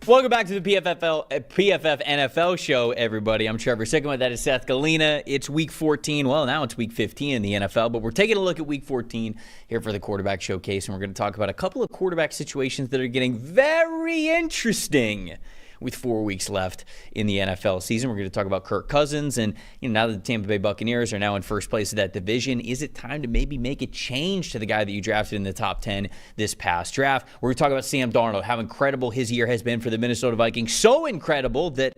Welcome back to the PFF NFL show, everybody. I'm Trevor Sickman. That is Seth Galina. It's week 14. Well, now it's week 15 in the NFL, but we're taking a look at week 14 here for the quarterback showcase, and we're going to talk about a couple of quarterback situations that are getting very interesting with 4 weeks left in the NFL season. We're going to talk about Kirk Cousins, and now that the Tampa Bay Buccaneers are now in first place of that division, is it time to maybe make a change to the guy that you drafted in the top 10 this past draft? We're going to talk about Sam Darnold, how incredible his year has been for the Minnesota Vikings. So incredible that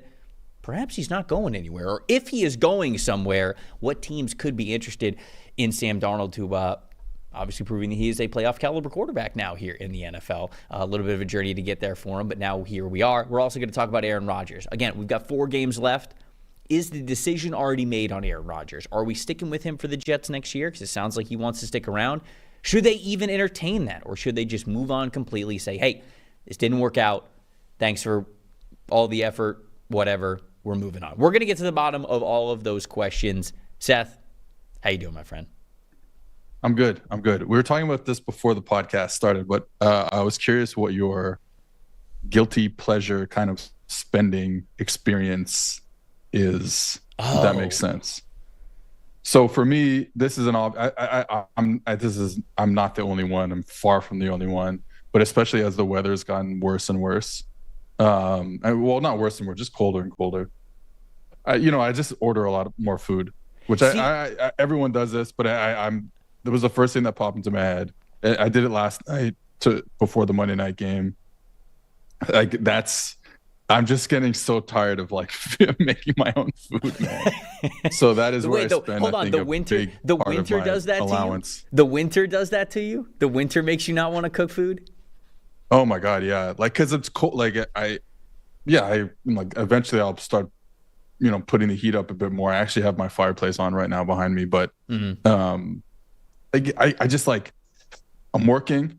perhaps he's not going anywhere, or if he is going somewhere, what teams could be interested in Sam Darnold to obviously proving that he is a playoff caliber quarterback now here in the NFL. A little bit of a journey to get there for him, but now here we are. We're also going to talk about Aaron Rodgers. Again, we've got 4 games left. Is the decision already made on Aaron Rodgers? Are we sticking with him for the Jets next year? Because it sounds like he wants to stick around. Should they even entertain that? Or should they just move on completely, say, hey, this didn't work out. Thanks for all the effort, whatever. We're moving on. We're going to get to the bottom of all of those questions. Seth, how you doing, my friend? I'm good. We were talking about this before the podcast started, but I was curious what your guilty pleasure kind of spending experience is. If that makes sense. So for me, this is I'm not the only one. I'm far from the only one. But especially as the weather's gotten worse and worse, well, not worse and worse, just colder and colder. I just order a lot more food, which I everyone does this, but that was the first thing that popped into my head. I did it last night before the Monday night game. I'm just getting so tired of making my own food, man. So that is where I spend. Hold on, the winter does that allowance. To you. The winter does that to you. The winter makes you not want to cook food. Oh my God, yeah. Because it's cold. Eventually I'll start, putting the heat up a bit more. I actually have my fireplace on right now behind me, but I just I'm working.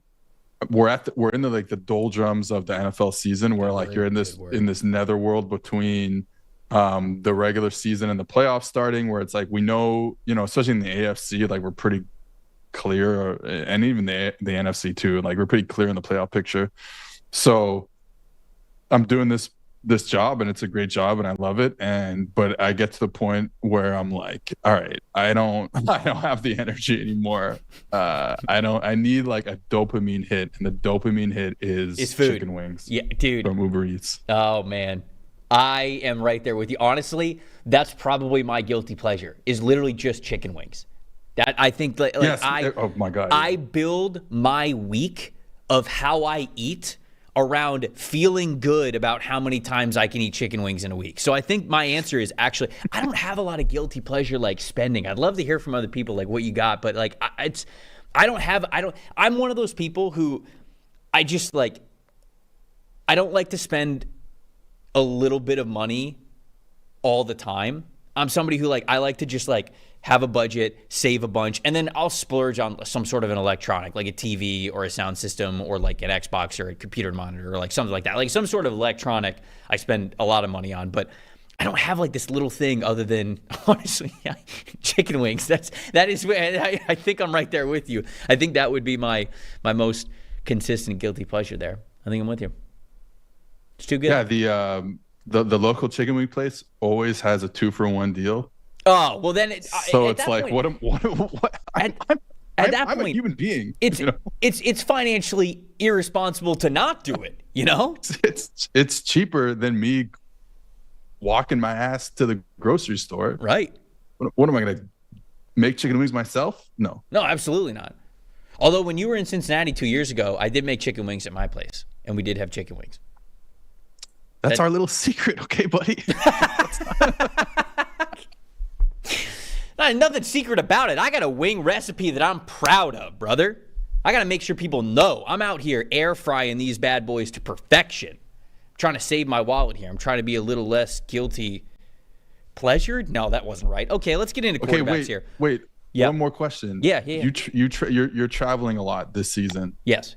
We're in the doldrums of the NFL season where you're in this netherworld between the regular season and the playoffs starting, where it's we know, especially in the AFC, we're pretty clear, and even the NFC too, we're pretty clear in the playoff picture. So I'm doing this job, and it's a great job, and I love it. But I get to the point where I'm like, all right, I don't have the energy anymore. I need a dopamine hit, and the dopamine hit is food. Chicken wings. Yeah, dude. From Uber Eats. Oh man, I am right there with you. Honestly, that's probably my guilty pleasure. Is literally just chicken wings. That I think yes. Oh my God. I build my week of how I eat around feeling good about how many times I can eat chicken wings in a week. So I think my answer is actually, I don't have a lot of guilty pleasure spending. I'd love to hear from other people what you got, but I'm one of those people who I just I don't like to spend a little bit of money all the time. I'm somebody who I like to just have a budget, save a bunch, and then I'll splurge on some sort of an electronic, like a TV or a sound system or an Xbox or a computer monitor or something like that. Some sort of electronic I spend a lot of money on, but I don't have this little thing other than, honestly, chicken wings. That is where I think I'm right there with you. I think that would be my most consistent guilty pleasure there. I think I'm with you. It's too good. Yeah, the local chicken wing place always has a 2-for-1 deal. Oh, well then so it's what at that point, I'm a human being. It's financially irresponsible to not do it, It's cheaper than me walking my ass to the grocery store. Right. What am I going to make chicken wings myself? No, absolutely not. Although when you were in Cincinnati 2 years ago, I did make chicken wings at my place, and we did have chicken wings. That's our little secret, okay, buddy? Nothing secret about it. I got a wing recipe that I'm proud of, brother. I got to make sure people know I'm out here air frying these bad boys to perfection. I'm trying to save my wallet here. I'm trying to be a little less guilty pleasured. No, that wasn't right. Okay, let's get into quarterbacks here. Wait. Yep. One more question. Yeah. You're traveling a lot this season. Yes.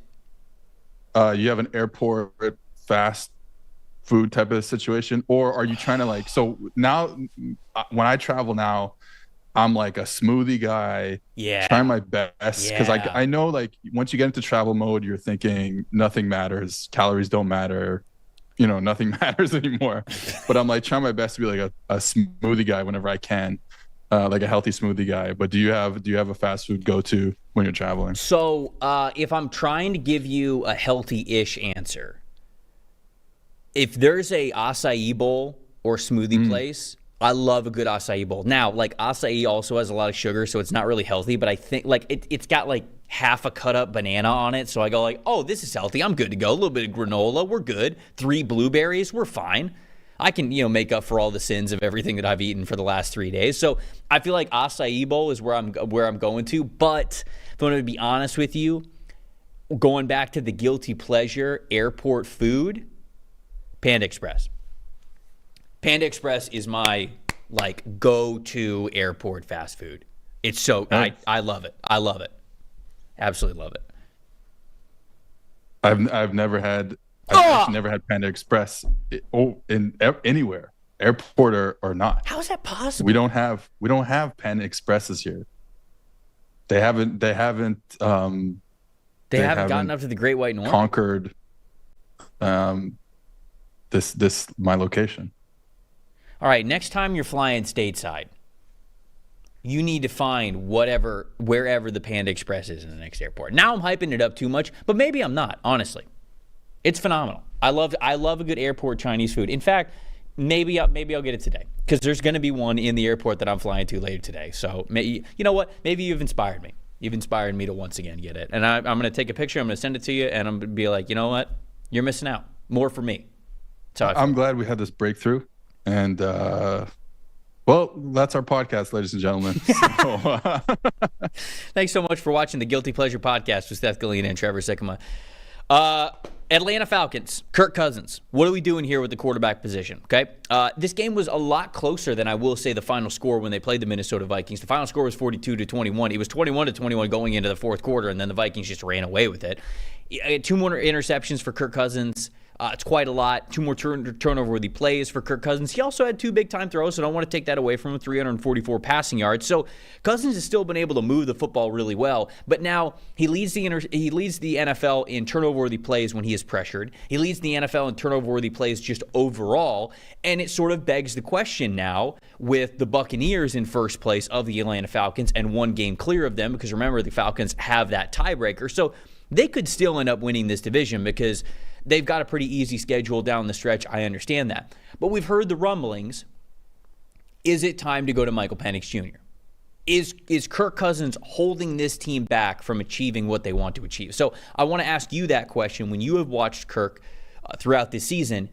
You have an airport fast food type of situation, or are you trying to so now when I travel now, I'm a smoothie guy, trying my best, because I know once you get into travel mode, you're thinking nothing matters, calories don't matter, nothing matters anymore. But I'm like trying my best to be like a smoothie guy whenever I can, like a healthy smoothie guy. But do you have a fast food go-to when you're traveling? So if I'm trying to give you a healthy-ish answer, if there's a acai bowl or smoothie place, I love a good acai bowl. Now, like acai also has a lot of sugar, so it's not really healthy, but I think like it's got like half a cut up banana on it. So I go like, oh, this is healthy. I'm good to go. A little bit of granola. We're good. 3 blueberries. We're fine. I can, make up for all the sins of everything that I've eaten for the last 3 days. So I feel like acai bowl is where I'm going to. But if I'm going to be honest with you, going back to the guilty pleasure airport food, Panda Express. Panda Express is my go-to airport fast food. It's so I love it. I love it. Absolutely love it. I've never had actually never had Panda Express anywhere, airport or not. How is that possible? We don't have Panda Expresses here. They haven't gotten up to the Great White North. Conquered this my location. All right, next time you're flying stateside, you need to find wherever the Panda Express is in the next airport. Now I'm hyping it up too much, but maybe I'm not, honestly. It's phenomenal. I love a good airport Chinese food. In fact, maybe I'll get it today because there's going to be one in the airport that I'm flying to later today. So, you know what? Maybe you've inspired me. You've inspired me to once again get it. And I'm going to take a picture. I'm going to send it to you, and I'm going to be like, you know what? You're missing out. More for me. I'm glad we had this breakthrough. And, well, that's our podcast, ladies and gentlemen. Thanks so much for watching the Guilty Pleasure Podcast with Seth Galina and Trevor Sikkema. Atlanta Falcons, Kirk Cousins. What are we doing here with the quarterback position? Okay, this game was a lot closer than I will say the final score when they played the Minnesota Vikings. The final score was 42-21. It was 21-21 going into the fourth quarter, and then the Vikings just ran away with it. 2 more interceptions for Kirk Cousins. It's quite a lot. 2 more turnover-worthy plays for Kirk Cousins. He also had 2 big-time throws, so I don't want to take that away from him. 344 passing yards. So Cousins has still been able to move the football really well. But now he leads the NFL in turnover-worthy plays when he is pressured. He leads the NFL in turnover-worthy plays just overall. And it sort of begs the question now with the Buccaneers in first place of the Atlanta Falcons and 1 game clear of them, because remember, the Falcons have that tiebreaker. So they could still end up winning this division because they've got a pretty easy schedule down the stretch. I understand that. But we've heard the rumblings. Is it time to go to Michael Penix Jr.? Is Kirk Cousins holding this team back from achieving what they want to achieve? So I want to ask you that question. When you have watched Kirk throughout this season,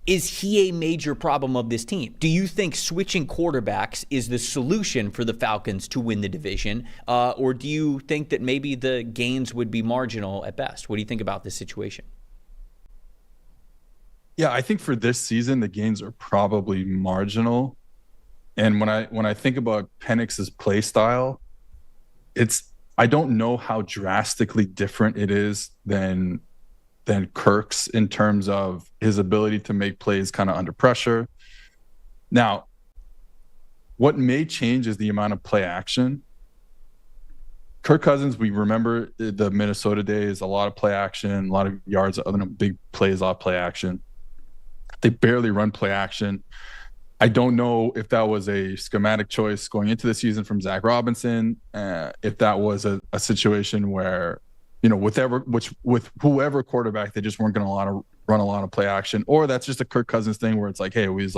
is he a major problem of this team? Do you think switching quarterbacks is the solution for the Falcons to win the division? Or do you think that maybe the gains would be marginal at best? What do you think about this situation? Yeah, I think for this season, the gains are probably marginal. And when I think about Penix's play style, I don't know how drastically different it is than Kirk's in terms of his ability to make plays kind of under pressure. Now, what may change is the amount of play action. Kirk Cousins, we remember the Minnesota days, a lot of play action, a lot of yards, big plays off play action. They barely run play action. I don't know if that was a schematic choice going into the season from Zach Robinson, if that was a situation where, with whoever quarterback, they just weren't going to run a lot of play action, or that's just a Kirk Cousins thing where it's like, hey, he's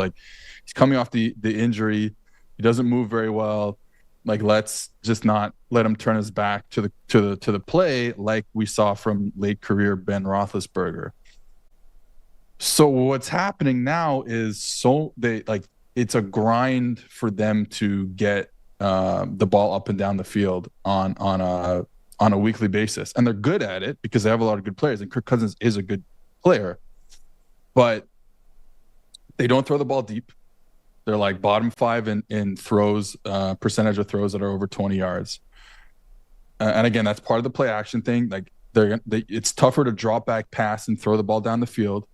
coming off the injury, he doesn't move very well. Like, let's just not let him turn his back to the play like we saw from late career Ben Roethlisberger. So what's happening now is it's a grind for them to get the ball up and down the field on a weekly basis, and they're good at it because they have a lot of good players, and Kirk Cousins is a good player, but they don't throw the ball deep. They're like bottom 5 in throws, percentage of throws that are over 20 yards. And again, that's part of the play action thing. Like it's tougher to drop back pass and throw the ball down the field.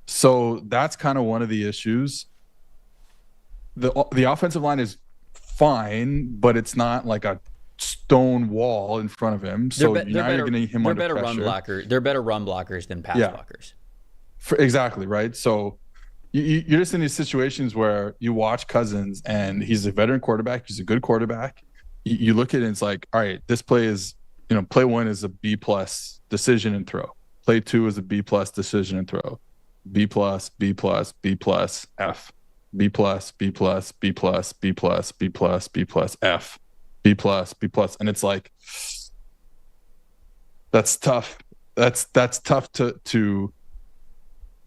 So that's kind of one of the issues. The offensive line is fine, but it's not like a stone wall in front of him. So now you're getting him under pressure. They're better run blockers than pass blockers. Exactly, right? So you're just in these situations where you watch Cousins and he's a veteran quarterback. He's a good quarterback. You look at it and it's like, all right, this play is, play one is a B plus decision and throw. Play two is a B plus decision and throw. B plus, B plus, B plus, F. B plus, B plus, B plus, B plus, B plus, B plus, F. B plus, B plus. And it's like, that's tough. That's tough to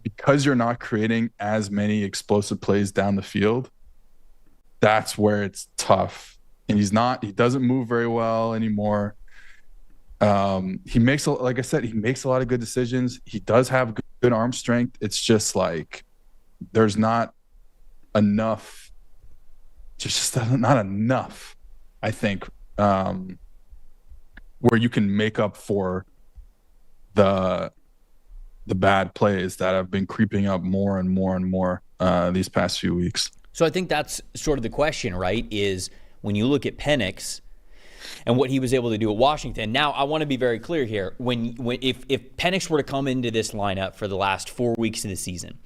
because you're not creating as many explosive plays down the field. That's where it's tough. And he doesn't move very well anymore. He makes, like I said, he makes a lot of good decisions. He does have good arm strength. It's just like, there's not enough, just not enough, I think, where you can make up for the bad plays that have been creeping up more and more and more these past few weeks. So I think that's sort of the question, right? Is when you look at Penix and what he was able to do at Washington. Now, I want to be very clear here. If Penix were to come into this lineup for the last 4 weeks of the season,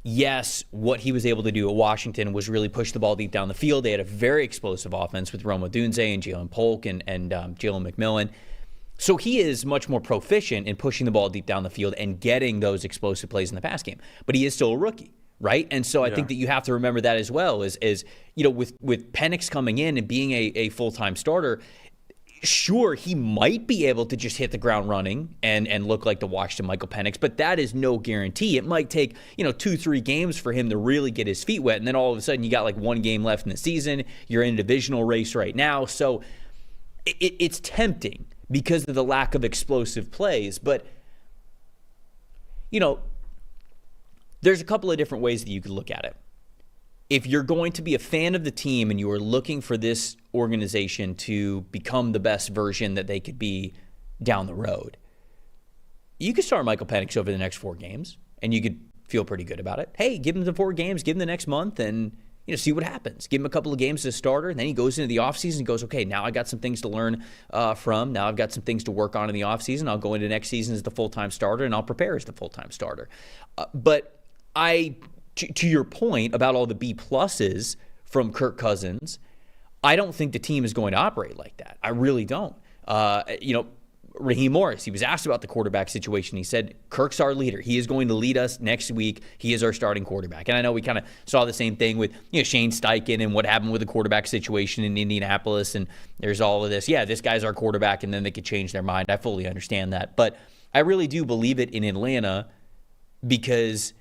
yes, what he was able to do at Washington was really push the ball deep down the field. They had a very explosive offense with Rome Odunze and Jalen Polk and Jalen McMillan. So he is much more proficient in pushing the ball deep down the field and getting those explosive plays in the pass game. But he is still a rookie, right? And so I think that you have to remember that as well, is with Penix coming in and being a full-time starter, sure, he might be able to just hit the ground running and look like the Washington Michael Penix, but that is no guarantee. It might take, 2-3 games for him to really get his feet wet, and then all of a sudden you got like one game left in the season. You're in a divisional race right now, so it's tempting because of the lack of explosive plays. But, there's a couple of different ways that you could look at it. If you're going to be a fan of the team and you are looking for this organization to become the best version that they could be down the road, you could start Michael Penix over the next 4 games and you could feel pretty good about it. Hey, give him the 4 games, give him the next month, and see what happens. Give him a couple of games as a starter, and then he goes into the offseason and goes, okay, now I got some things to learn from. Now I've got some things to work on in the offseason. I'll go into next season as the full-time starter, and I'll prepare as the full-time starter. But to your point about all the B pluses from Kirk Cousins, I don't think the team is going to operate like that. I really don't. Raheem Morris, he was asked about the quarterback situation. He said, Kirk's our leader. He is going to lead us next week. He is our starting quarterback. And I know we kind of saw the same thing with Shane Steichen and what happened with the quarterback situation in Indianapolis. And there's all of this. Yeah, this guy's our quarterback, and then they could change their mind. I fully understand that. But I really do believe it in Atlanta because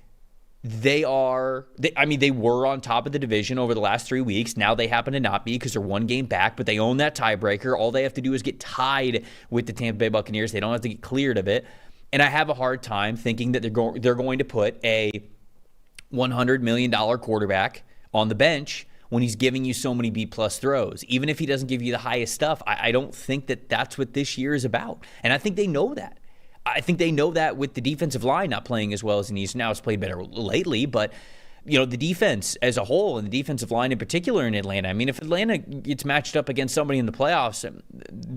they were on top of the division over the last 3 weeks. Now they happen to not be because they're 1 game back, but they own that tiebreaker. All they have to do is get tied with the Tampa Bay Buccaneers. They don't have to get cleared of it. And I have a hard time thinking that they're going to put a $100 million quarterback on the bench when he's giving you so many B-plus throws. Even if he doesn't give you the highest stuff, I don't think that that's what this year is about. And I think they know that. I think they know that with the defensive line not playing as well as it needs. Now it's played better lately, but the defense as a whole and the defensive line in particular in Atlanta. I mean, if Atlanta gets matched up against somebody in the playoffs,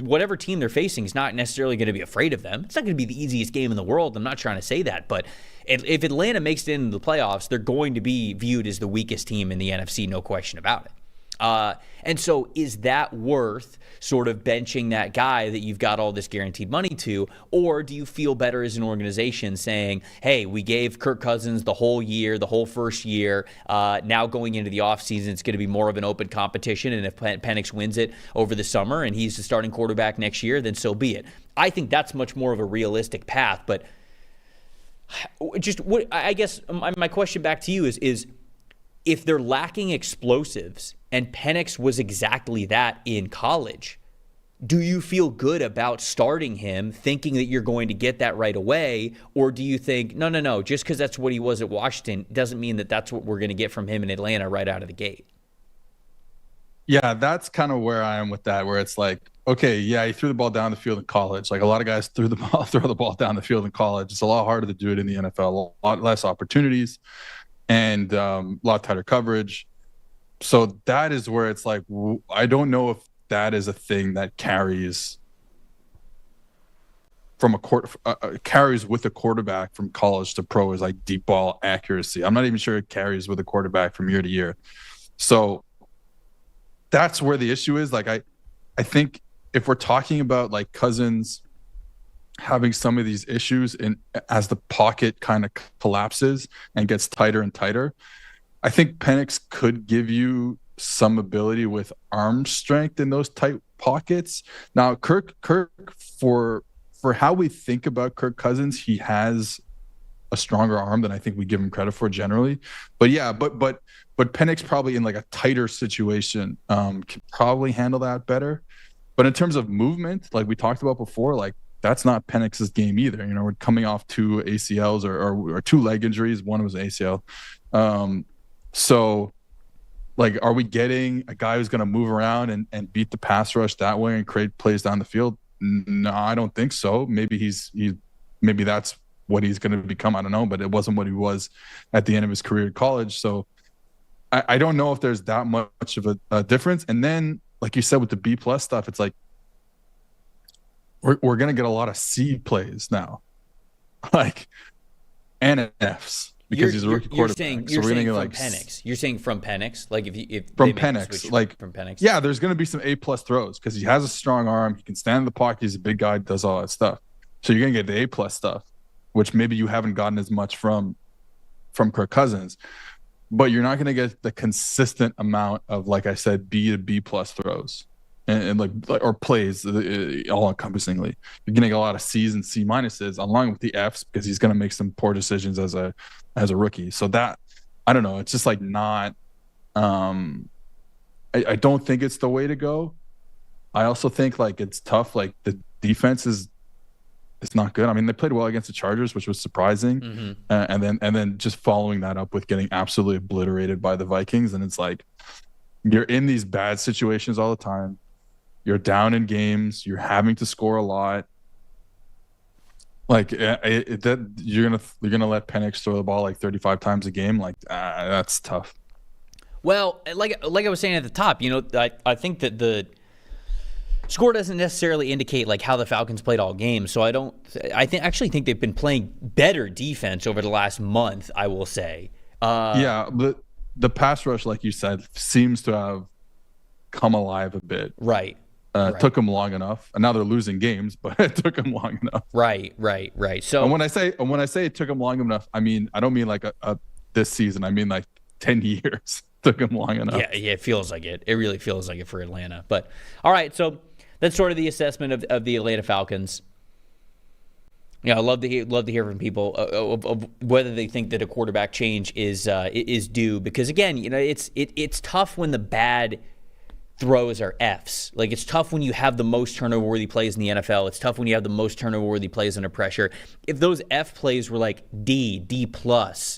whatever team they're facing is not necessarily going to be afraid of them. It's not going to be the easiest game in the world. I'm not trying to say that, but if Atlanta makes it into the playoffs, they're going to be viewed as the weakest team in the NFC, no question about it. And so is that worth sort of benching that guy that you've got all this guaranteed money to, or do you feel better as an organization saying, hey, we gave Kirk Cousins the whole year, the whole first year, now going into the offseason, it's going to be more of an open competition, and if Penix wins it over the summer and he's the starting quarterback next year, then so be it. I think that's much more of a realistic path, but I guess my question back to you is if they're lacking explosives, and Penix was exactly that in college, do you feel good about starting him thinking that you're going to get that right away? Or do you think, no, just because that's what he was at Washington doesn't mean that that's what we're going to get from him in Atlanta right out of the gate? Yeah, that's kind of where I am with that, where it's like, okay, yeah, he threw the ball down the field in college. Like a lot of guys throw the ball down the field in college. It's a lot harder to do it in the NFL, a lot less opportunities and a lot tighter coverage. So that is where it's like, I don't know if that is a thing that carries from a carries with a quarterback from college to pro is like deep ball accuracy. I'm not even sure it carries with a quarterback from year to year. So that's where the issue is. Like I think if we're talking about like Cousins having some of these issues as the pocket kind of collapses and gets tighter and tighter, I think Penix could give you some ability with arm strength in those tight pockets. Now, Kirk for how we think about Kirk Cousins, he has a stronger arm than I think we give him credit for generally. But yeah, but Penix probably in like a tighter situation can probably handle that better. But in terms of movement, like we talked about before, like that's not Penix's game either. You know, we're coming off 2 ACLs or 2 leg injuries. One was ACL. So like, are we getting a guy who's going to move around and beat the pass rush that way and create plays down the field? No, I don't think so. Maybe maybe that's what he's going to become. I don't know, but it wasn't what he was at the end of his career at college. So I don't know if there's that much of a difference. And then, like you said, with the B+ stuff, it's like we're going to get a lot of C plays now, like and Fs. Because he's a rookie quarterback. You're saying from like Penix. You're saying from Penix, like if from Penix, like from Penix. Yeah, there's going to be some A+ throws because he has a strong arm. He can stand in the pocket. He's a big guy. Does all that stuff. So you're going to get the A+ stuff, which maybe you haven't gotten as much from Kirk Cousins, but you're not going to get the consistent amount of, like I said, B to B+ throws and like or plays all encompassingly. You're getting a lot of C's and C- along with the F's because he's going to make some poor decisions as a rookie. So that, I don't know, it's just like not I don't think it's the way to go. I also think like it's tough. Like the defense it's not good. I mean, they played well against the Chargers, which was surprising. And then just following that up with getting absolutely obliterated by the Vikings. And it's like, you're in these bad situations all the time. You're down in games. You're having to score a lot. Like that, you're gonna let Penix throw the ball like 35 times a game. Like that's tough. Well, like I was saying at the top, you know, I think that the score doesn't necessarily indicate like how the Falcons played all games. So I actually think they've been playing better defense over the last month, I will say. Yeah, but the pass rush, like you said, seems to have come alive a bit. Right. Right. Took them long enough, and now they're losing games, but it took them long enough. Right. So and when I say it took them long enough, I don't mean like a this season. I mean like 10 years took them long enough. Yeah, it feels like it. It really feels like it for Atlanta. But all right, so that's sort of the assessment of the Atlanta Falcons. Yeah, I love to hear from people of whether they think that a quarterback change is due, because again, you know, it's tough when the bad throws are Fs. Like, it's tough when you have the most turnover-worthy plays in the NFL. It's tough when you have the most turnover-worthy plays under pressure. If those F plays were like D+,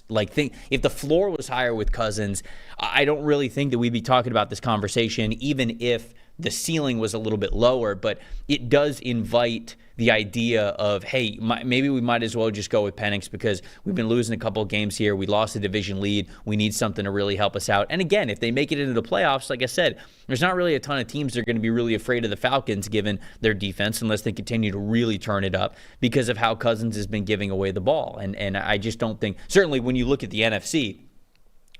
like if the floor was higher with Cousins, I don't really think that we'd be talking about this conversation, even if the ceiling was a little bit lower. But it does invite the idea of, hey, maybe we might as well just go with Penix because we've been losing a couple of games here. We lost the division lead. We need something to really help us out. And again, if they make it into the playoffs, like I said, there's not really a ton of teams that are going to be really afraid of the Falcons given their defense unless they continue to really turn it up because of how Cousins has been giving away the ball. And I just don't think, certainly when you look at the NFC,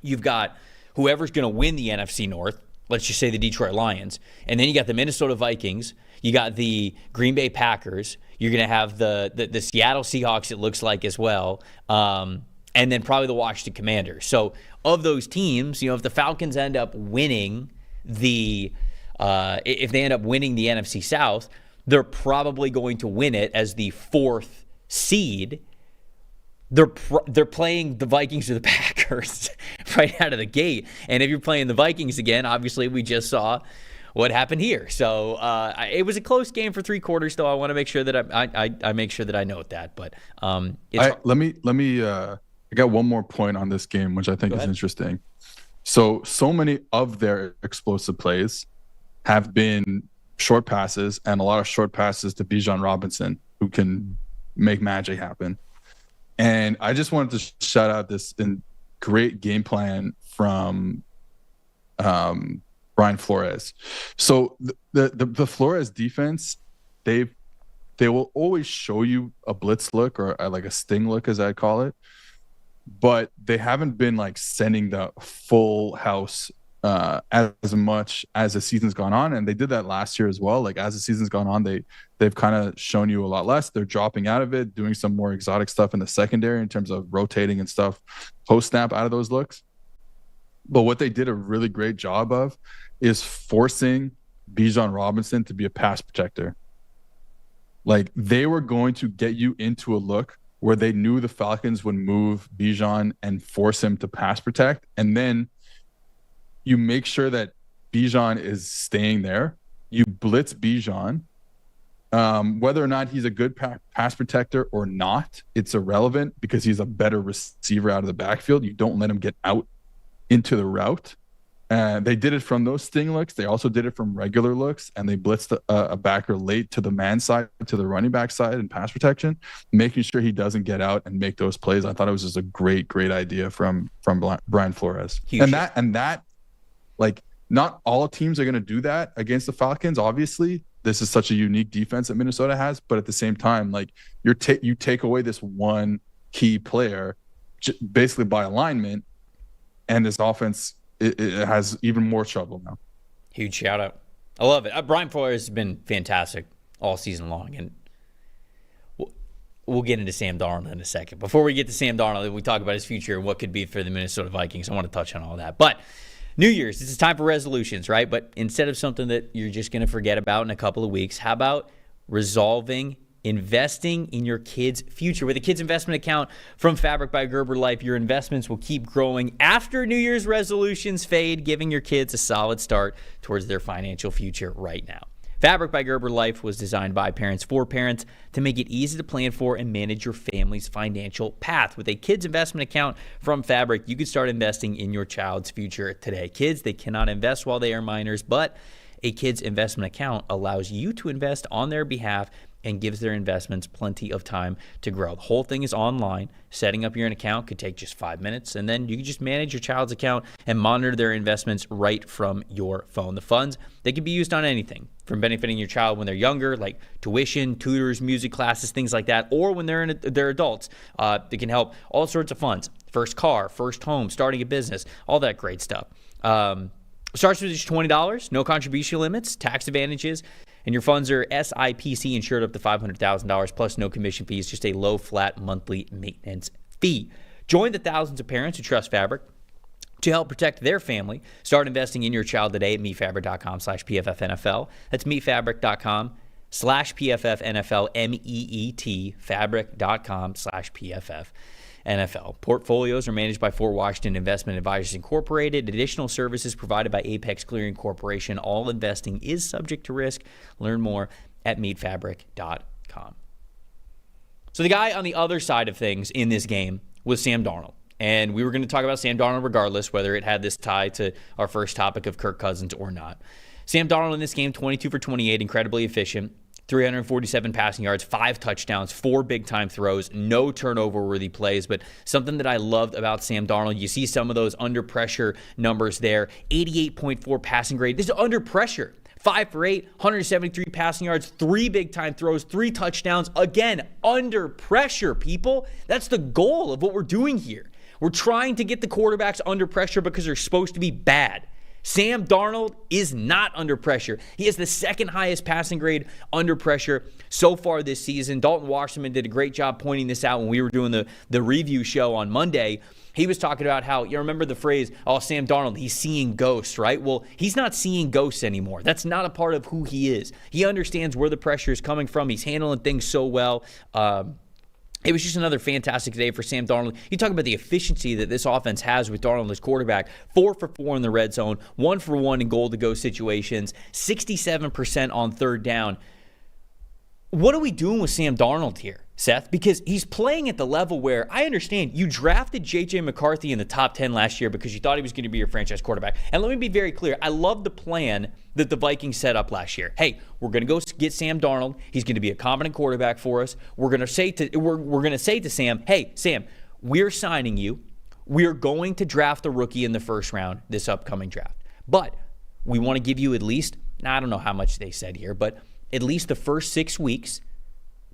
you've got whoever's going to win the NFC North, let's just say the Detroit Lions, and then you got the Minnesota Vikings, you got the Green Bay Packers, you're going to have the Seattle Seahawks, it looks like, as well, and then probably the Washington Commanders. So of those teams, you know, if the Falcons end up winning if they end up winning the NFC South, they're probably going to win it as the 4th seed. They're playing the Vikings or the Packers right out of the gate. And if you're playing the Vikings again, obviously we just saw what happened here. So it was a close game for 3 quarters, though. I want to make sure that I make sure that I note that. But let me I got one more point on this game, which I think is interesting. So many of their explosive plays have been short passes, and a lot of short passes to Bijan Robinson, who can make magic happen. And I just wanted to shout out this great game plan from Brian Flores. So the Flores defense, they've they will always show you a blitz look or like a sting look, as I call it, but they haven't been like sending the full house as much as the season's gone on. And they did that last year as well. Like as the season's gone on, they've kind of shown you a lot less. They're dropping out of it, doing some more exotic stuff in the secondary in terms of rotating and stuff post snap out of those looks. But what they did a really great job of is forcing Bijan Robinson to be a pass protector. Like they were going to get you into a look where they knew the Falcons would move Bijan and force him to pass protect. And then you make sure that Bijan is staying there. You blitz Bijan. Whether or not he's a good pass protector or not, it's irrelevant because he's a better receiver out of the backfield. You don't let him get out into the route. They did it from those sting looks. They also did it from regular looks, and they blitzed a backer late to the man side, to the running back side in pass protection, making sure he doesn't get out and make those plays. I thought it was just a great idea from Brian Flores. Huge. And that, like, not all teams are going to do that against the Falcons. Obviously, this is such a unique defense that Minnesota has, but at the same time, like you take away this one key player, basically by alignment, and this offense. It has even more trouble now. Huge shout out. I love it. Brian Flores has been fantastic all season long. And we'll get into Sam Darnold in a second. Before we get to Sam Darnold, we talk about his future and what could be for the Minnesota Vikings. I want to touch on all that. But New Year's, this is time for resolutions, right? But instead of something that you're just going to forget about in a couple of weeks, how about investing in your kids' future? With a kids investment account from Fabric by Gerber Life, your investments will keep growing after New Year's resolutions fade, giving your kids a solid start towards their financial future right now. Fabric by Gerber Life was designed by parents for parents to make it easy to plan for and manage your family's financial path. With a kids investment account from Fabric, you can start investing in your child's future today. Kids, they cannot invest while they are minors, but a kids investment account allows you to invest on their behalf and gives their investments plenty of time to grow. The whole thing is online. Setting up your account could take just 5 minutes, and then you can just manage your child's account and monitor their investments right from your phone. The funds, they can be used on anything, from benefiting your child when they're younger, like tuition, tutors, music classes, things like that, or when they're adults. They can help all sorts of funds. First car, first home, starting a business, all that great stuff. Starts with just $20, no contribution limits, tax advantages, and your funds are SIPC insured up to $500,000 plus no commission fees, just a low flat monthly maintenance fee. Join the thousands of parents who trust Fabric to help protect their family. Start investing in your child today at meetfabric.com/PFFNFL. That's meetfabric.com/PFFNFL, MEET, fabric.com/PFF. NFL. Portfolios are managed by Fort Washington Investment Advisors Incorporated. Additional services provided by Apex Clearing Corporation. All investing is subject to risk. Learn more at meetfabric.com. So the guy on the other side of things in this game was Sam Darnold. And we were going to talk about Sam Darnold regardless, whether it had this tie to our first topic of Kirk Cousins or not. Sam Darnold in this game, 22 for 28, incredibly efficient. 347 passing yards, 5 touchdowns, 4 big-time throws, no turnover-worthy plays. But something that I loved about Sam Darnold, you see some of those under-pressure numbers there. 88.4 passing grade. This is under pressure. 5 for 8, 173 passing yards, 3 big-time throws, 3 touchdowns. Again, under pressure, people. That's the goal of what we're doing here. We're trying to get the quarterbacks under pressure because they're supposed to be bad. Sam Darnold is not under pressure. He has the second highest passing grade under pressure so far this season. Dalton Washington did a great job pointing this out when we were doing the review show on Monday. He was talking about how, you remember the phrase, Sam Darnold, he's seeing ghosts, right? Well, he's not seeing ghosts anymore. That's not a part of who he is. He understands where the pressure is coming from. He's handling things so well. It was just another fantastic day for Sam Darnold. You talk about the efficiency that this offense has with Darnold as quarterback. 4 for 4 in the red zone, 1 for 1 in goal-to-go situations, 67% on third down. What are we doing with Sam Darnold here, Seth? Because he's playing at the level where, I understand, you drafted J.J. McCarthy in the top 10 last year because you thought he was going to be your franchise quarterback. And let me be very clear. I love the plan that the Vikings set up last year. Hey, we're going to go get Sam Darnold. He's going to be a competent quarterback for us. We're going to say to Sam, hey, Sam, we're signing you. We're going to draft a rookie in the first round this upcoming draft. But we want to give you at least, I don't know how much they said here, but at least the first 6 weeks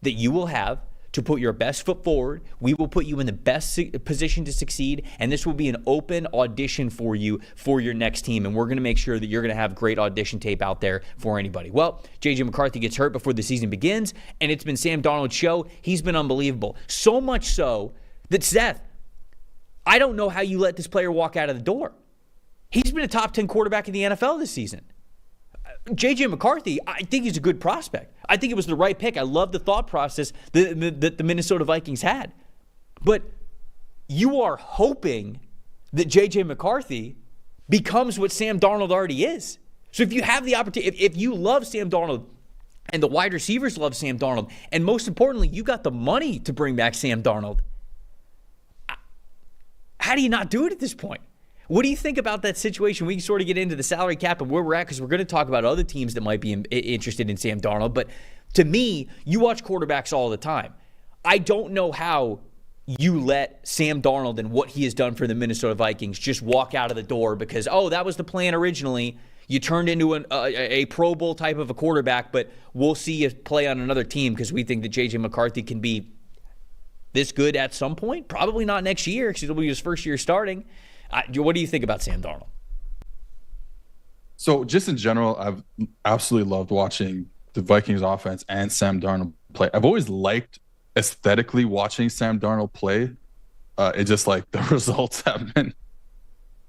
that you will have to put your best foot forward. We will put you in the best position to succeed, and this will be an open audition for you for your next team, and we're going to make sure that you're going to have great audition tape out there for anybody. Well, J.J. McCarthy gets hurt before the season begins, and it's been Sam Darnold's show. He's been unbelievable. So much so that, Seth, I don't know how you let this player walk out of the door. He's been a top 10 quarterback in the NFL this season. J.J. McCarthy, I think he's a good prospect. I think it was the right pick. I love the thought process that the Minnesota Vikings had. But you are hoping that J.J. McCarthy becomes what Sam Darnold already is. So if you have the opportunity, if you love Sam Darnold and the wide receivers love Sam Darnold, and most importantly, you got the money to bring back Sam Darnold, how do you not do it at this point? What do you think about that situation? We can sort of get into the salary cap and where we're at because we're going to talk about other teams that might be interested in Sam Darnold. But to me, you watch quarterbacks all the time. I don't know how you let Sam Darnold and what he has done for the Minnesota Vikings just walk out of the door because, oh, that was the plan originally. You turned into a Pro Bowl type of a quarterback, but we'll see you play on another team because we think that J.J. McCarthy can be this good at some point. Probably not next year because it'll be his first year starting. What do you think about Sam Darnold? So just in general, I've absolutely loved watching the Vikings offense and Sam Darnold play. I've always liked aesthetically watching Sam Darnold play. It's just like the results have been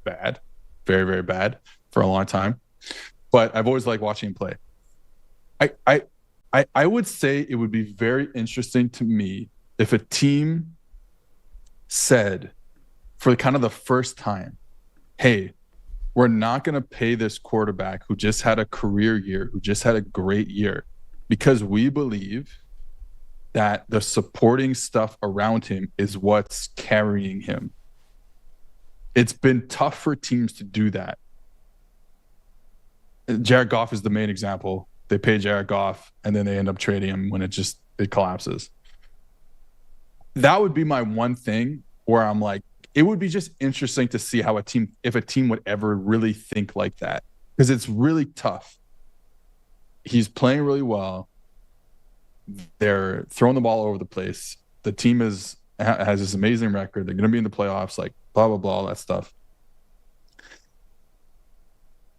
bad, very, very bad for a long time. But I've always liked watching him play. I would say it would be very interesting to me if a team said, for kind of the first time, hey, we're not going to pay this quarterback who just had a career year, who just had a great year, because we believe that the supporting stuff around him is what's carrying him. It's been tough for teams to do that. Jared Goff is the main example. They pay Jared Goff, and then they end up trading him when it collapses. That would be my one thing where I'm like, it would be just interesting to see how if a team would ever really think like that, because it's really tough. He's playing really well. They're throwing the ball over the place. The team has this amazing record. They're going to be in the playoffs, like blah, blah, blah, all that stuff.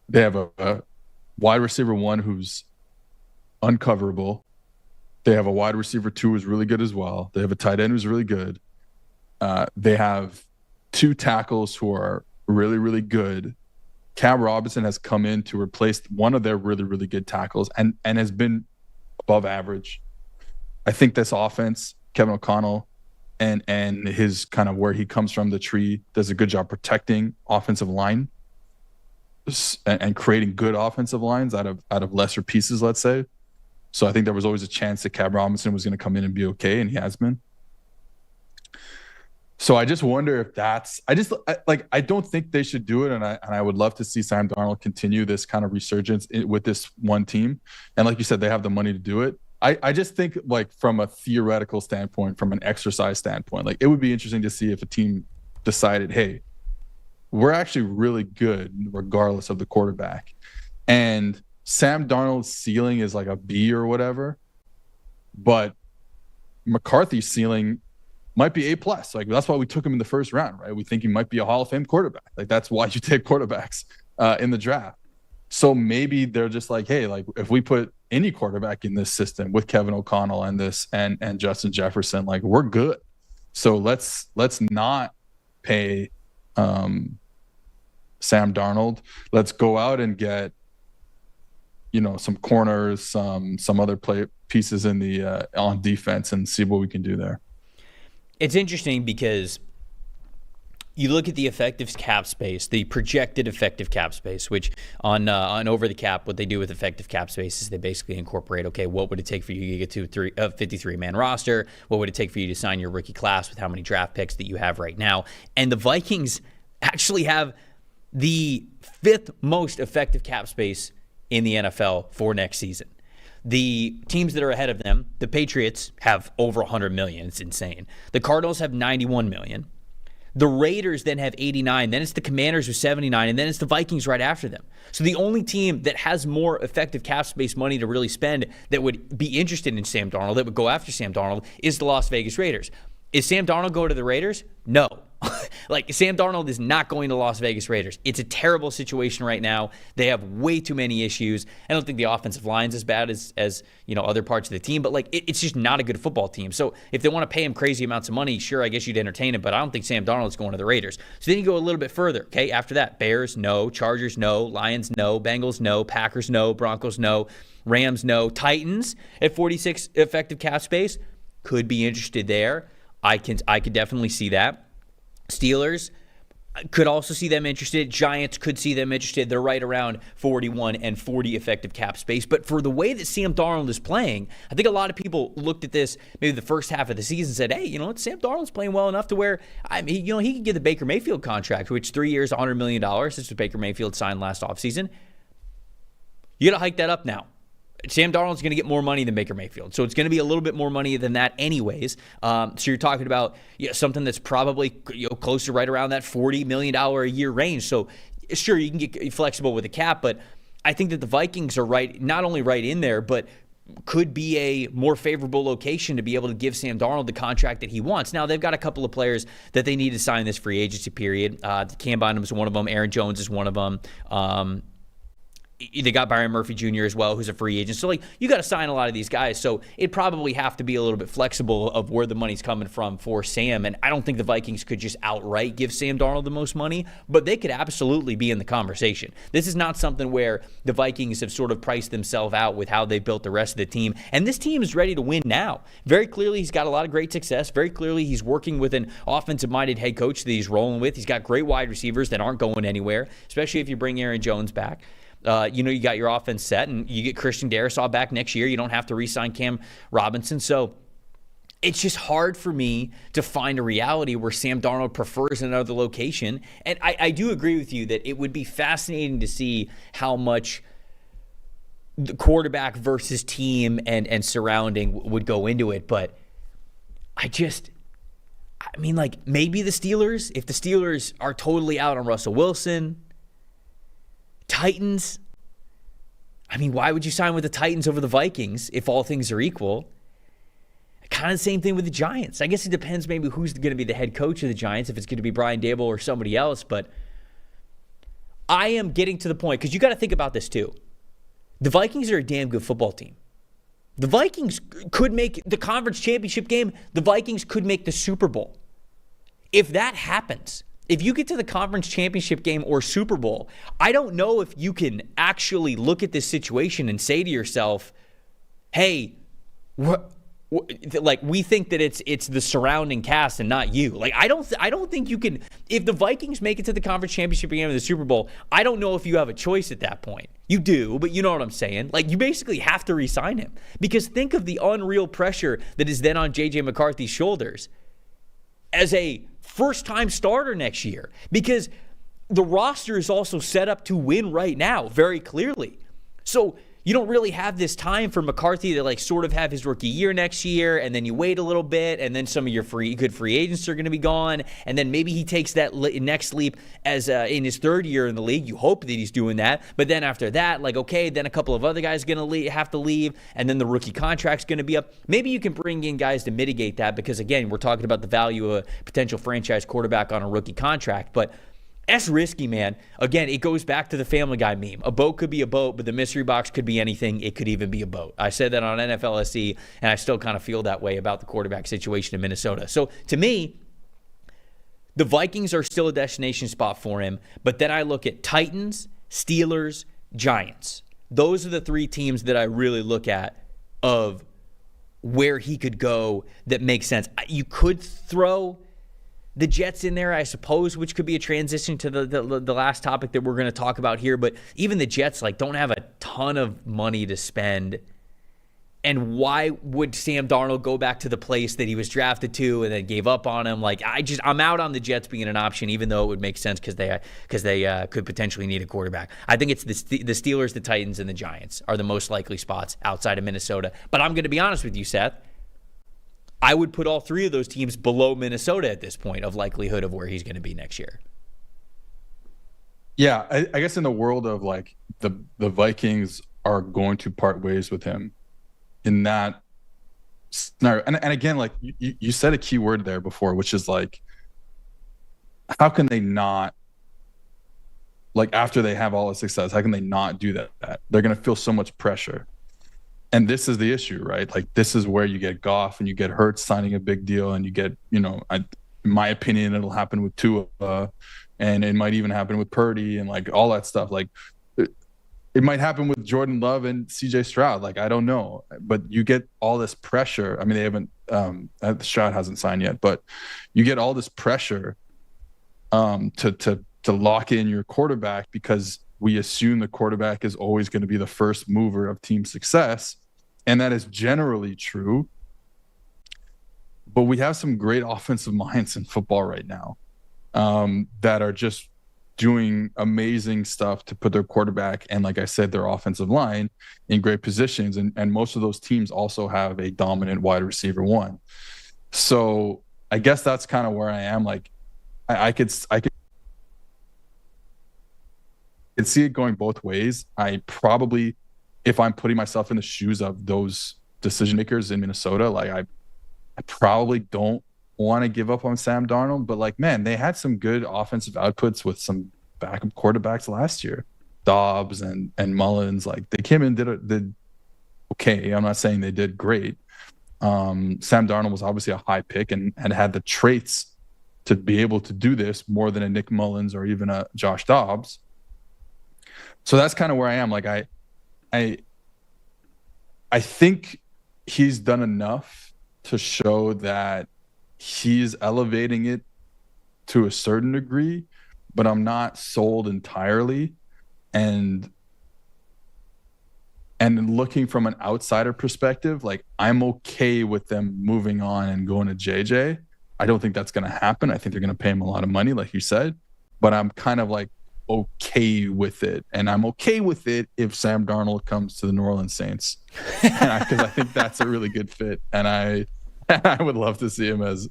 They have a wide receiver 1 who's uncoverable. They have a wide receiver 2 who's really good as well. They have a tight end who's really good. They have 2 tackles who are really, really good. Cam Robinson has come in to replace one of their really, really good tackles and has been above average. I think this offense, Kevin O'Connell and his kind of where he comes from, the tree, does a good job protecting offensive line and creating good offensive lines out of lesser pieces, let's say. So I think there was always a chance that Cam Robinson was going to come in and be okay, and he has been. So I just wonder if I don't think they should do it, and I would love to see Sam Darnold continue this kind of resurgence with this one team. And like you said, they have the money to do it. I just think, like, from a theoretical standpoint, from an exercise standpoint, like, it would be interesting to see if a team decided, hey, we're actually really good regardless of the quarterback. And Sam Darnold's ceiling is like a B or whatever, but McCarthy's ceiling might be A+. Like, that's why we took him in the first round, right? We think he might be a Hall of Fame quarterback. Like, that's why you take quarterbacks in the draft. So maybe they're just like, hey, like, if we put any quarterback in this system with Kevin O'Connell and Justin Jefferson, like, we're good. So let's not pay Sam Darnold. Let's go out and get, some corners, some other pieces in the on defense and see what we can do there. It's interesting because you look at the effective cap space, the projected effective cap space, which on Over the Cap, what they do with effective cap space is they basically incorporate, okay, what would it take for you to get to a 53-man roster? What would it take for you to sign your rookie class with how many draft picks that you have right now? And the Vikings actually have the 5th most effective cap space in the NFL for next season. The teams that are ahead of them, the Patriots have over $100 million. It's insane. The Cardinals have $91 million. The Raiders then have 89. Then it's the Commanders with 79. And then it's the Vikings right after them. So the only team that has more effective cap space money to really spend that would be interested in Sam Darnold, that would go after Sam Darnold, is the Las Vegas Raiders. Is Sam Darnold going to the Raiders? No. Like, Sam Darnold is not going to Las Vegas Raiders. It's a terrible situation right now. They have way too many issues. I don't think the offensive line's as bad as other parts of the team, but it's just not a good football team. So if they want to pay him crazy amounts of money, sure, I guess you'd entertain it, but I don't think Sam Darnold's going to the Raiders. So then you go a little bit further, okay? After that, Bears, no. Chargers, no. Lions, no. Bengals, no. Packers, no. Broncos, no. Rams, no. Titans at 46 effective cap space, could be interested there. I could definitely see that. Steelers, could also see them interested. Giants could see them interested. They're right around 41 and 40 effective cap space. But for the way that Sam Darnold is playing, I think a lot of people looked at this maybe the first half of the season and said, hey, Sam Darnold's playing well enough to where, he could get the Baker Mayfield contract, which 3 years, $100 million. This was Baker Mayfield signed last offseason. You got to hike that up now. Sam Darnold's going to get more money than Baker Mayfield. So it's going to be a little bit more money than that anyways. So you're talking about something that's probably close to right around that $40 million a year range. So sure, you can get flexible with the cap, but I think that the Vikings are not only right in there, but could be a more favorable location to be able to give Sam Darnold the contract that he wants. Now, they've got a couple of players that they need to sign this free agency period. Cam Bynum is one of them. Aaron Jones is one of them. They got Byron Murphy Jr. as well, who's a free agent. So, you got to sign a lot of these guys. So, it'd probably have to be a little bit flexible of where the money's coming from for Sam. And I don't think the Vikings could just outright give Sam Darnold the most money, but they could absolutely be in the conversation. This is not something where the Vikings have sort of priced themselves out with how they built the rest of the team. And this team is ready to win now. Very clearly, he's got a lot of great success. Very clearly, he's working with an offensive-minded head coach that he's rolling with. He's got great wide receivers that aren't going anywhere, especially if you bring Aaron Jones back. You got your offense set, and you get Christian Darrisaw back next year. You don't have to re-sign Cam Robinson. So it's just hard for me to find a reality where Sam Darnold prefers another location. And I do agree with you that it would be fascinating to see how much the quarterback versus team and surrounding would go into it. But maybe the Steelers, if the Steelers are totally out on Russell Wilson. Titans, why would you sign with the Titans over the Vikings if all things are equal? Kind of the same thing with the Giants. I guess it depends maybe who's going to be the head coach of the Giants, if it's going to be Brian Daboll or somebody else. But I am getting to the point, because you got to think about this too. The Vikings are a damn good football team. The Vikings could make the conference championship game. The Vikings could make the Super Bowl. If that happens, if you get to the conference championship game or Super Bowl, I don't know if you can actually look at this situation and say to yourself, hey, we think that it's the surrounding cast and not you. I don't think you can. If the Vikings make it to the conference championship game of the Super Bowl, I don't know if you have a choice at that point. You do, but you know what I'm saying. You basically have to re-sign him, because think of the unreal pressure that is then on J.J. McCarthy's shoulders as a first-time starter next year, because the roster is also set up to win right now, very clearly. So you don't really have this time for McCarthy to sort of have his rookie year next year, and then you wait a little bit, and then some of your good free agents are going to be gone, and then maybe he takes that next leap as in his third year in the league. You hope that he's doing that, but then after that, then a couple of other guys are going to have to leave, and then the rookie contract's going to be up. Maybe you can bring in guys to mitigate that, because again, we're talking about the value of a potential franchise quarterback on a rookie contract, but that's risky, man. Again, it goes back to the Family Guy meme. A boat could be a boat, but the mystery box could be anything. It could even be a boat. I said that on NFLSC, and I still kind of feel that way about the quarterback situation in Minnesota. So to me, the Vikings are still a destination spot for him, but then I look at Titans, Steelers, Giants. Those are the three teams that I really look at of where he could go that makes sense. You could throw the Jets in there, I suppose, which could be a transition to the last topic that we're going to talk about here. But even the Jets don't have a ton of money to spend. And why would Sam Darnold go back to the place that he was drafted to and then gave up on him? I'm out on the Jets being an option, even though it would make sense because they could potentially need a quarterback. I think it's the Steelers, the Titans, and the Giants are the most likely spots outside of Minnesota. But I'm going to be honest with you, Seth. I would put all three of those teams below Minnesota at this point of likelihood of where he's going to be next year. Yeah, I guess in the world of like the Vikings are going to part ways with him in that scenario. And again, like you said a key word there before, which is like, how can they not, like after they have all the success, how can they not do that? They're going to feel so much pressure. And this is the issue, right? Like this is where you get Goff and you get Hurts signing a big deal, and you get, in my opinion, it'll happen with Tua, and it might even happen with Purdy and like all that stuff. Like it might happen with Jordan Love and CJ Stroud. Like, I don't know, but you get all this pressure. I mean, they haven't, Stroud hasn't signed yet, but you get all this pressure to lock in your quarterback because we assume the quarterback is always going to be the first mover of team success. And that is generally true. But we have some great offensive minds in football right now that are just doing amazing stuff to put their quarterback and, like I said, their offensive line in great positions. And most of those teams also have a dominant wide receiver one. So I guess that's kind of where I am. Like I could see it going both ways. I probably, if I'm putting myself in the shoes of those decision makers in Minnesota, like I probably don't want to give up on Sam Darnold, but like, man, they had some good offensive outputs with some backup quarterbacks last year, Dobbs and Mullins. Like they came in, did okay. I'm not saying they did great. Sam Darnold was obviously a high pick and had the traits to be able to do this more than a Nick Mullins or even a Josh Dobbs. So that's kind of where I am. Like I think he's done enough to show that he's elevating it to a certain degree, but I'm not sold entirely. And looking from an outsider perspective, like I'm okay with them moving on and going to JJ. I don't think that's going to happen. I think they're going to pay him a lot of money, like you said, but I'm kind of like okay with it. And I'm okay with it if Sam Darnold comes to the New Orleans Saints, because I think that's a really good fit. And I would love to see him as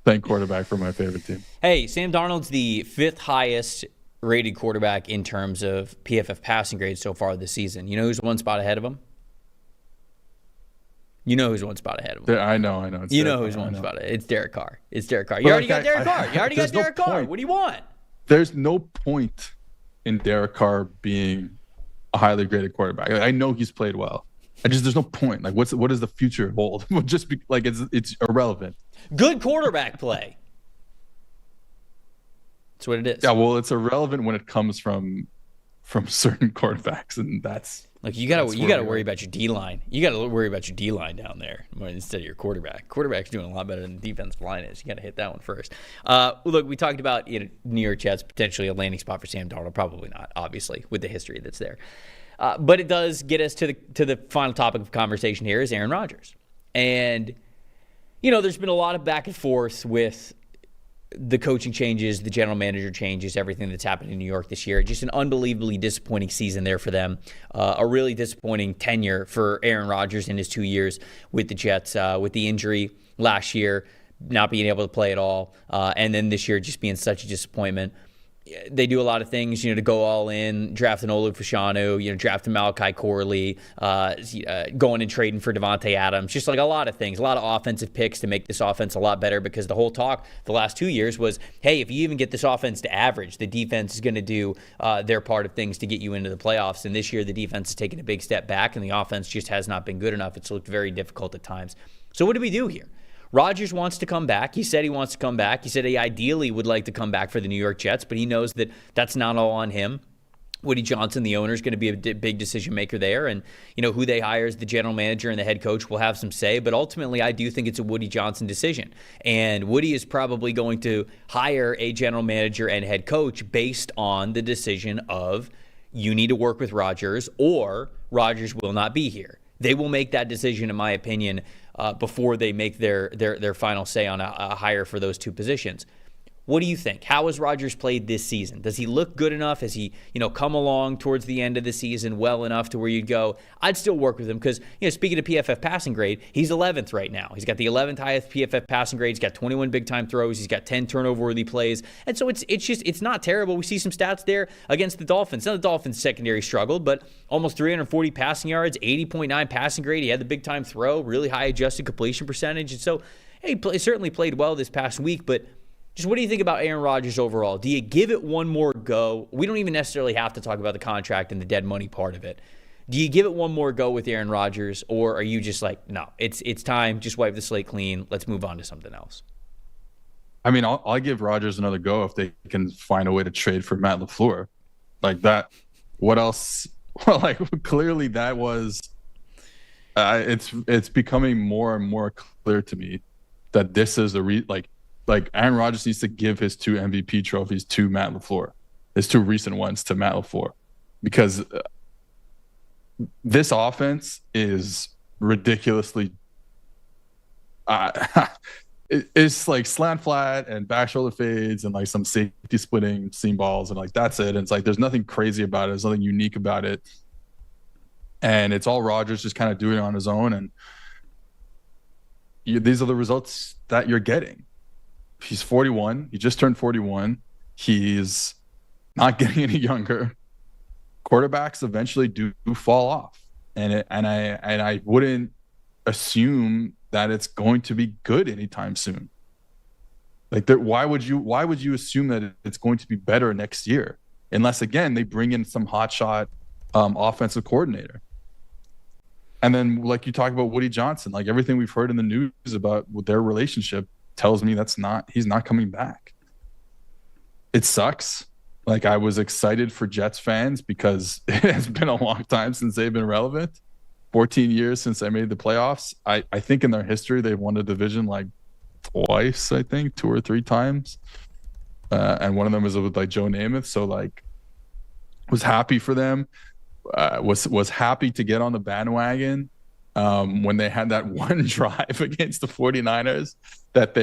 playing quarterback for my favorite team. Hey, Sam Darnold's the fifth highest rated quarterback in terms of PFF passing grades so far this season. You know who's one spot ahead of him? You know who's one spot ahead of him. I know. You know who's one spot ahead. It's Derek Carr. You already got Derek Carr. What do you want? There's no point in Derek Carr being a highly graded quarterback. Like, I know he's played well. There's no point. Like, what does the future hold? Just be, like it's irrelevant. Good quarterback play. That's what it is. Yeah, well, it's irrelevant when it comes from certain quarterbacks, and that's like you gotta worry about your D line. You gotta worry about your D line down there instead of your quarterback. Quarterback's doing a lot better than the defensive line is. You gotta hit that one first. Look, we talked about New York Jets potentially a landing spot for Sam Darnold. Probably not, obviously, with the history that's there. But it does get us to the final topic of conversation here is Aaron Rodgers. And there's been a lot of back and forth with the coaching changes, the general manager changes, everything that's happened in New York this year. Just an unbelievably disappointing season there for them. A really disappointing tenure for Aaron Rodgers in his 2 years with the Jets, with the injury last year, not being able to play at all, and then this year just being such a disappointment. They do a lot of things, to go all in, drafting Olu Fashanu, drafting Malachi Corley, going and trading for Devontae Adams, just like a lot of things, a lot of offensive picks to make this offense a lot better, because the whole talk the last 2 years was, hey, if you even get this offense to average, the defense is going to do their part of things to get you into the playoffs. And this year, the defense has taken a big step back, and the offense just has not been good enough. It's looked very difficult at times. So what do we do here? Rodgers wants to come back. He said he wants to come back. He said he ideally would like to come back for the New York Jets, but he knows that that's not all on him. Woody Johnson, the owner, is going to be a big decision maker there, and who they hire as the general manager and the head coach will have some say. But ultimately, I do think it's a Woody Johnson decision, and Woody is probably going to hire a general manager and head coach based on the decision of you need to work with Rodgers or Rodgers will not be here. They will make that decision, in my opinion, before they make their final say on a hire for those two positions. What do you think? How has Rodgers played this season? Does he look good enough? Has he, come along towards the end of the season well enough to where you'd go, I'd still work with him? Because, speaking of PFF passing grade, he's 11th right now. He's got the 11th highest PFF passing grade. He's got 21 big-time throws. He's got 10 turnover-worthy plays. And so it's not terrible. We see some stats there against the Dolphins. Now, the Dolphins' secondary struggled, but almost 340 passing yards, 80.9 passing grade. He had the big-time throw, really high adjusted completion percentage. And so, he certainly played well this past week, but just what do you think about Aaron Rodgers overall? Do you give it one more go? We don't even necessarily have to talk about the contract and the dead money part of it. Do you give it one more go with Aaron Rodgers, or are you just like, no, it's time, just wipe the slate clean, let's move on to something else? I mean, I'll give Rodgers another go if they can find a way to trade for Matt LaFleur. Like that, what else? Well, like clearly that was, it's becoming more and more clear to me that this is like Aaron Rodgers needs to give his 2 MVP trophies to Matt LaFleur, his 2 recent ones to Matt LaFleur, because this offense is ridiculously it's like slant flat and back shoulder fades and like some safety splitting seam balls and like that's it. And it's like there's nothing crazy about it. There's nothing unique about it. And it's all Rodgers just kind of doing it on his own. And these are the results that you're getting. He's 41. He just turned 41. He's not getting any younger. Quarterbacks eventually do fall off, and I wouldn't assume that it's going to be good anytime soon. Like, why would you assume that it's going to be better next year, unless again they bring in some hotshot offensive coordinator? And then, like you talk about Woody Johnson, like everything we've heard in the news about their relationship tells me he's not coming back. It sucks. Like, I was excited for Jets fans because it has been a long time since they've been relevant. 14 years since they made the playoffs. I think in their history they've won the division like twice, I think 2 or 3 times. And one of them was with like Joe Namath. So like was happy for them. Was happy to get on the bandwagon when they had that one drive against the 49ers that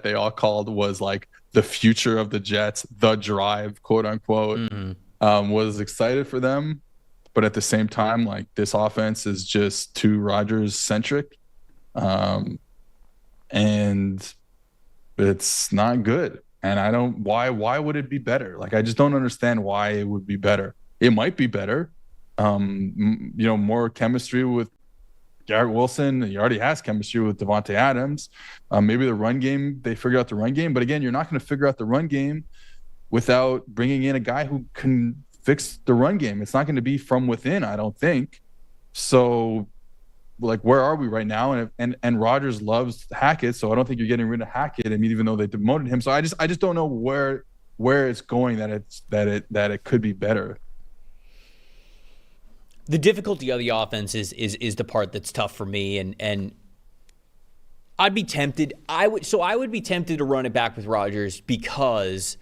they all called was like the future of the Jets, the drive, quote unquote. Mm-hmm. Was excited for them, but at the same time, like this offense is just too Rodgers centric, and it's not good. And why would it be better? Like, I just don't understand why it would be better. It might be better. More chemistry with Garrett Wilson. He already has chemistry with Devontae Adams. Maybe the run game, they figure out the run game. But again, you're not going to figure out the run game without bringing in a guy who can fix the run game. It's not going to be from within, I don't think. So, like, where are we right now? And Rodgers loves Hackett, so I don't think you're getting rid of Hackett. I mean, even though they demoted him, so I just don't know where it's going. That it could be better. The difficulty of the offense is the part that's tough for me, and I'd be tempted. I would be tempted to run it back with Rodgers because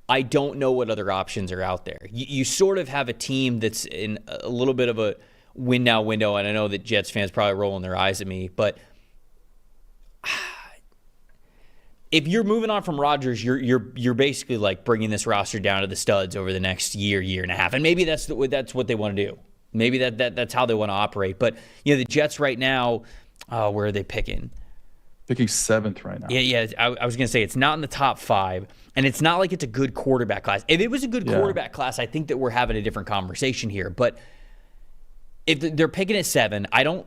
I don't know what other options are out there. You sort of have a team that's in a little bit of a win now window, and I know that Jets fans probably rolling their eyes at me, but if you're moving on from Rodgers, you're basically like bringing this roster down to the studs over the next year and a half, and maybe that's what they want to do. Maybe that's how they want to operate. But the Jets right now, where are they picking? Picking 7th right now. Yeah. I was going to say it's not in the top 5, and it's not like it's a good quarterback class. If it was a good quarterback class, I think that we're having a different conversation here. But if they're picking at 7, I don't.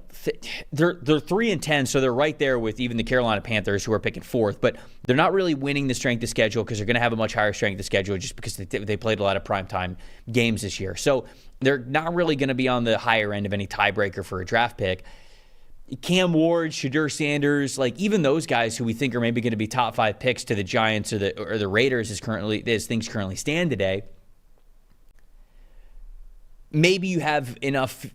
They're 3-10, so they're right there with even the Carolina Panthers, who are picking 4th. But they're not really winning the strength of schedule because they're going to have a much higher strength of schedule just because they played a lot of primetime games this year. So they're not really going to be on the higher end of any tiebreaker for a draft pick. Cam Ward, Shadur Sanders, like even those guys who we think are maybe going to be top 5 picks to the Giants or the Raiders as things currently stand today. Maybe you have enough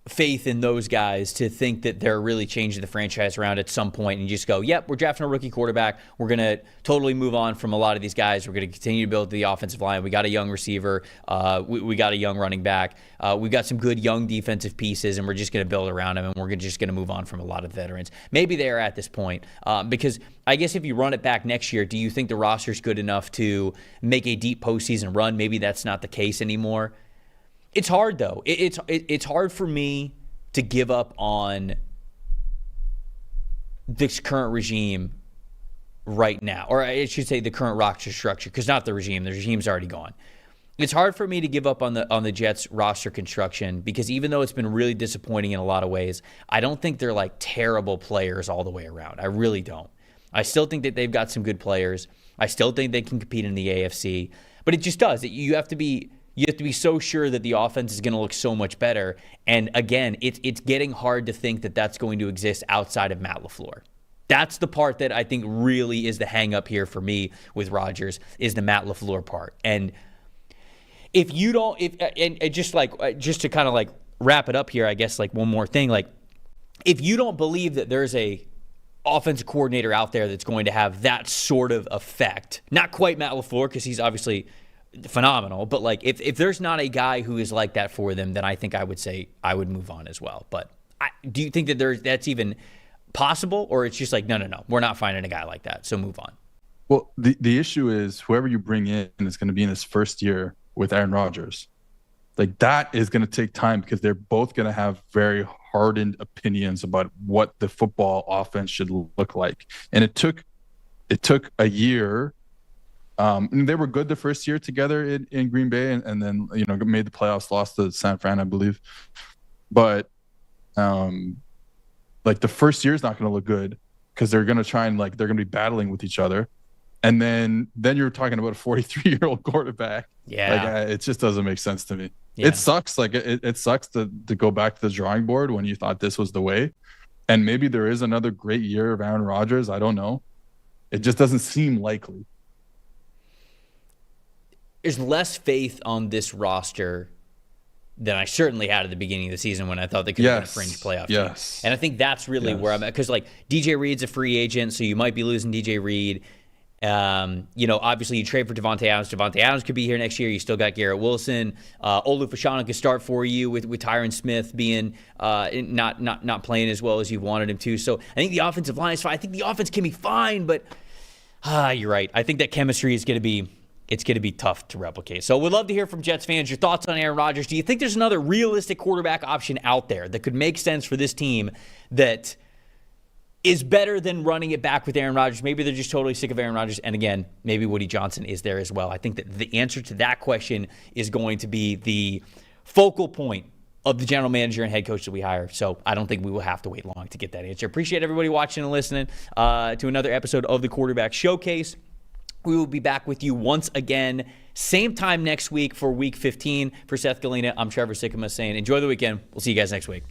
faith in those guys to think that they're really changing the franchise around at some point and just go, yep, we're drafting a rookie quarterback. We're going to totally move on from a lot of these guys. We're going to continue to build the offensive line. We got a young receiver. We got a young running back. We've got some good young defensive pieces, and we're just going to build around them, and we're just going to move on from a lot of veterans. Maybe they are at this point because I guess if you run it back next year, do you think the roster's good enough to make a deep postseason run? Maybe that's not the case anymore. It's hard, though. It's hard for me to give up on this current regime right now. Or I should say the current roster structure, because not the regime. The regime's already gone. It's hard for me to give up on the Jets roster construction because even though it's been really disappointing in a lot of ways, I don't think they're like terrible players all the way around. I really don't. I still think that they've got some good players. I still think they can compete in the AFC. But it just does. You have to be so sure that the offense is going to look so much better. And again, it's getting hard to think that that's going to exist outside of Matt LaFleur. That's the part that I think really is the hang up here for me with Rodgers is the Matt LaFleur part. And if you don't, just to kind of like wrap it up here, I guess like one more thing, like if you don't believe that there's a offensive coordinator out there that's going to have that sort of effect, not quite Matt LaFleur because he's obviously phenomenal, but like if there's not a guy who is like that for them, then I think I would say I would move on as well. But do you think that that's even possible, or it's just like no, we're not finding a guy like that, so move on? Well, the issue is whoever you bring in is going to be in his first year with Aaron Rodgers. Like that is going to take time because they're both going to have very hardened opinions about what the football offense should look like, and it took a year. And they were good the first year together in Green Bay, and then made the playoffs, lost to San Fran, I believe. But like the first year is not going to look good because they're going to try and they're going to be battling with each other, and then you're talking about a 43-year-old quarterback. Yeah, it just doesn't make sense to me. Yeah. It sucks. Like it sucks to go back to the drawing board when you thought this was the way, and maybe there is another great year of Aaron Rodgers. I don't know. It just doesn't seem likely. There's less faith on this roster than I certainly had at the beginning of the season when I thought they could have been a fringe playoff team. And I think that's really where I'm at. Because DJ Reed's a free agent, so you might be losing DJ Reed. Obviously you trade for Devontae Adams. Devontae Adams could be here next year. You still got Garrett Wilson. Olu Fashanu could start for you with Tyron Smith being not playing as well as you wanted him to. So I think the offensive line is fine. I think the offense can be fine, but you're right. I think that chemistry is going to be tough to replicate. So we'd love to hear from Jets fans. Your thoughts on Aaron Rodgers. Do you think there's another realistic quarterback option out there that could make sense for this team that is better than running it back with Aaron Rodgers? Maybe they're just totally sick of Aaron Rodgers. And again, maybe Woody Johnson is there as well. I think that the answer to that question is going to be the focal point of the general manager and head coach that we hire. So I don't think we will have to wait long to get that answer. Appreciate everybody watching and listening to another episode of the Quarterback Showcase. We will be back with you once again, same time next week for Week 15. For Seth Galina, I'm Trevor Sikkema saying enjoy the weekend. We'll see you guys next week.